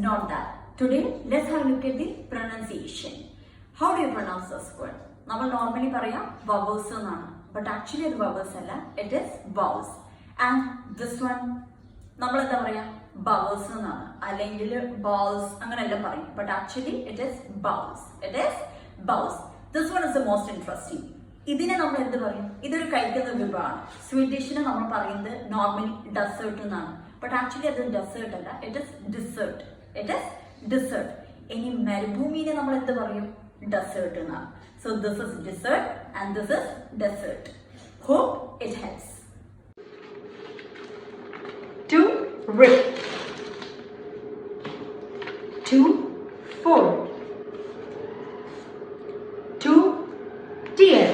not that. Today, let's have a look at the pronunciation. How do you pronounce this word? നമ്മൾ normally പറയാം vowels എന്നാണ്, but actually അത് vowels അല്ല, it is vowels. And this one നമ്മൾ എന്താ പറയാ vowels എന്നാണ്, അല്ലെങ്കിൽ balls അങ്ങനെയെല്ലാം പറയും, but actually it is vowels. It is vowels. This one is the most interesting. ഇതിനെ നമ്മൾ എന്ത് പറയും? ഇതൊരു കഴിക്കുന്ന വിഭവമാണ്. സ്വീഡിഷിന് നമ്മൾ പറയുന്നത് നോർമലി ഡെസേർട്ട് എന്നാണ്, ബട്ട് ആക്ച്വലി അത് ഡെസേർട്ട് അല്ല, it is desert. It is desert. ഇനി മരുഭൂമിനെ നമ്മൾ എന്ത് പറയും? ഡെസേർട്ട് എന്നാണ്. So this is desert and this is dessert. Hope it helps. To rip, to fold, to tear,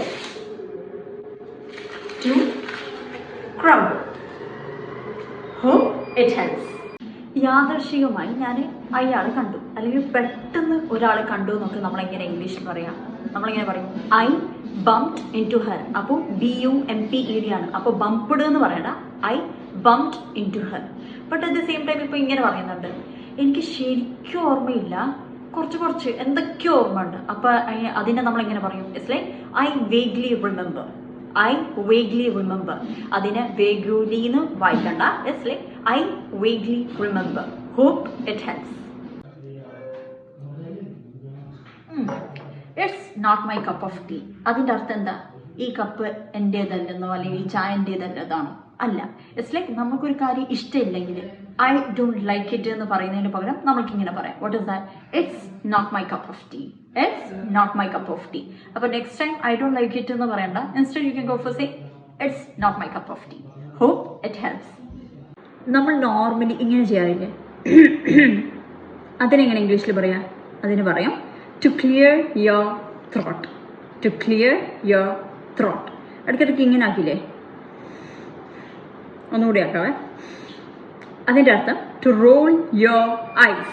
to crumble. Hope it helps. യാദർശികമായി ഞാൻ അയാളെ കണ്ടു, അല്ലെങ്കിൽ പെട്ടെന്ന് ഒരാളെ കണ്ടു എന്നൊക്കെ നമ്മളെങ്ങനെ ഇംഗ്ലീഷിൽ പറയാം? നമ്മളിങ്ങനെ പറയും I bumped into her. അപ്പോൾ BUMPED ആണ്. അപ്പോൾ ബംപ്ഡ് എന്ന് പറയണ്ട, I bumped into her. But at the same time ഇപ്പോൾ ഇങ്ങനെ പറയുന്നുണ്ട്, എനിക്ക് ശരിക്കും ഓർമ്മയില്ല, കുറച്ച് എന്തൊക്കെയോ ഓർമ്മ ഉണ്ട്. അപ്പോൾ അതിനെ നമ്മളെങ്ങനെ പറയും? It's like I vaguely remember. I vaguely remember. അതിനെ വേഗ്ലി എന്ന് വായിക്കണ്ട. It's like I vaguely remember. Hope it helps. It's not my cup of tea. അതിൻ്റെ അർത്ഥം എന്താ? ഈ കപ്പ് എൻ്റേതല്ലെന്നോ അല്ലെങ്കിൽ ഈ ചായ എൻ്റേതല്ലതാണോ? അല്ല. ഇറ്റ്സ് ലൈക്ക് നമുക്കൊരു കാര്യം ഇഷ്ടമില്ലെങ്കിൽ ഐ ഡോണ്ട് ലൈക്ക് ഇറ്റ് എന്ന് പറയുന്നതിന് പകരം നമുക്കിങ്ങനെ പറയാം, what is that? It's not my cup of tea. It's not my cup of tea. അപ്പോൾ next time I don't like it എന്ന് പറയണ്ട, instead you can go for say it's not my cup of tea. Hope it helps. നമ്മൾ normally ഇങ്ങനെ ചെയ്യാറില്ലേ? അതിനെങ്ങനെ ഇംഗ്ലീഷിൽ പറയാം? അതിന് പറയാം to clear your throat. To clear your throat. ഇടയ്ക്കിടയ്ക്ക് ഇങ്ങനെ ആക്കില്ലേ? ഒന്നുകൂടി ആക്കാവേ. അതിൻ്റെ അർത്ഥം to roll your eyes.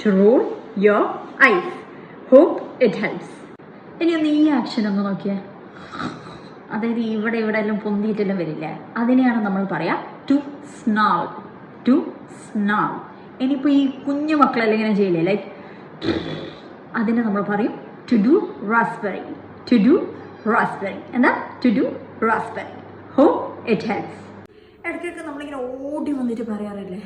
To roll your eyes. Hope it helps. ഇനി ഒന്ന് ഈ ആക്ഷൻ ഒന്ന് നോക്കിയേ. അതായത് ഇവിടെ എല്ലാം പൊന്തിയിട്ടെല്ലാം വരില്ലേ? അതിനെയാണ് നമ്മൾ പറയാം ടു സ്നാൾ. ടു സ്നാൾ. ഇനിയിപ്പോൾ ഈ കുഞ്ഞു മക്കളെല്ലാം ഇങ്ങനെ ചെയ്യില്ലേ, ലൈക്ക് അതിനെ നമ്മൾ പറയും to do raspberry. To do raspberry. എന്താ? To do raspberry. Hope it helps. ഇടയ്ക്കൊക്കെ നമ്മളിങ്ങനെ ഓടി വന്നിട്ട് പറയാറില്ലേ,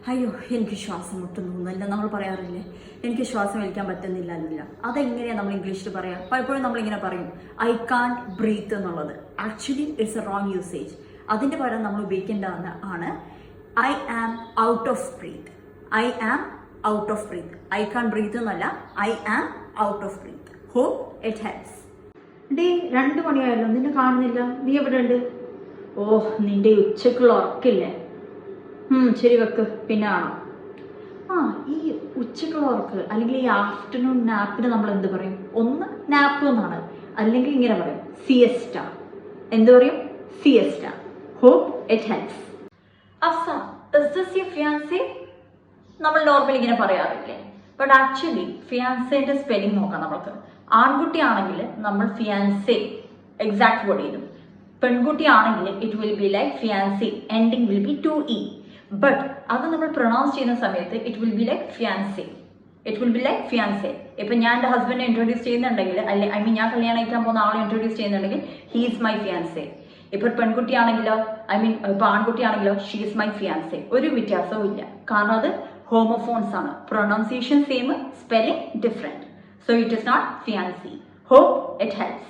അയ്യോ എനിക്ക് ശ്വാസം മുട്ടുന്നു എന്നല്ല നമ്മൾ പറയാറില്ലേ, എനിക്ക് ശ്വാസം വലിക്കാൻ പറ്റുന്നില്ല എന്നില്ല. അതെങ്ങനെയാണ് നമ്മൾ ഇംഗ്ലീഷിൽ പറയാം? പലപ്പോഴും നമ്മളിങ്ങനെ പറയും ഐ കാൺട്ട് ബ്രീത്ത് എന്നുള്ളത്. Actually it's a wrong usage. അതിൻ്റെ പകരം നമ്മൾ ഉപയോഗിക്കേണ്ടതാണ് I am out of breath. I am out of breath. I can't breathe എന്നല്ല, I am out of breath. Hope it helps. ഡേ 2 മണിയായല്ലോ, നിന്നെ കാണുന്നില്ല, നീ എവിടെ ഉണ്ട്? ഓ, നിന്റെ ഉച്ചക്കുള്ള ഉറക്കില്ലേ? ശരി വെക്ക്, പിന്നെ കാണാം. ഈ ഉച്ചക്കുള്ള ഉറക്ക് അല്ലെങ്കിൽ ഈ ആഫ്റ്റർനൂൺ നാപ്പിന് നമ്മൾ എന്ത് പറയും? ഒന്ന് നാപ്പ് എന്നാണ്, അല്ലെങ്കിൽ ഇങ്ങനെ പറയും സിയസ്റ്റ. എന്ത് പറയും? Siesta. Hope it helps. Afsa, is this your fiancee? നമ്മൾ നോർമലി ഇങ്ങനെ പറയാറില്ലേ, ബട്ട് ആക്ച്വലി ഫിയാൻസേന്റെ സ്പെല്ലിംഗ് നോക്കാം നമ്മൾക്ക്. ആൺകുട്ടിയാണെങ്കിൽ നമ്മൾ ഫിയാൻസേ എക്സാക്ട് വേർഡ് ചെയ്തു. പെൺകുട്ടിയാണെങ്കിൽ it will be like fiancee, ending will be 2E. But അത് നമ്മൾ പ്രൊണൗൺസ് ചെയ്യുന്ന സമയത്ത് it will be like fiance. It will be like fiance. ഇപ്പം ഞാൻ എൻ്റെ ഹസ്ബൻഡിനെ ഇൻട്രൊഡ്യൂസ് ചെയ്യുന്നുണ്ടെങ്കിൽ, ഞാൻ കല്യാണം കഴിക്കാൻ പോകുന്ന ആളെ ഇൻട്രൊഡ്യൂസ് ചെയ്യുന്നുണ്ടെങ്കിൽ ഹീ ഈസ് മൈ ഫിയാൻസേ. ഇപ്പോൾ പെൺകുട്ടിയാണെങ്കിലോ ഇപ്പോൾ ആൺകുട്ടിയാണെങ്കിലോ ഷീ ഈസ് മൈ ഫിയാൻസേ. ഒരു വ്യത്യാസവും ഇല്ല, കാരണം അത് ഹോമോഫോൺസ് ആണ്. Pronunciation same, spelling different. So it is not fiance. Hope it helps.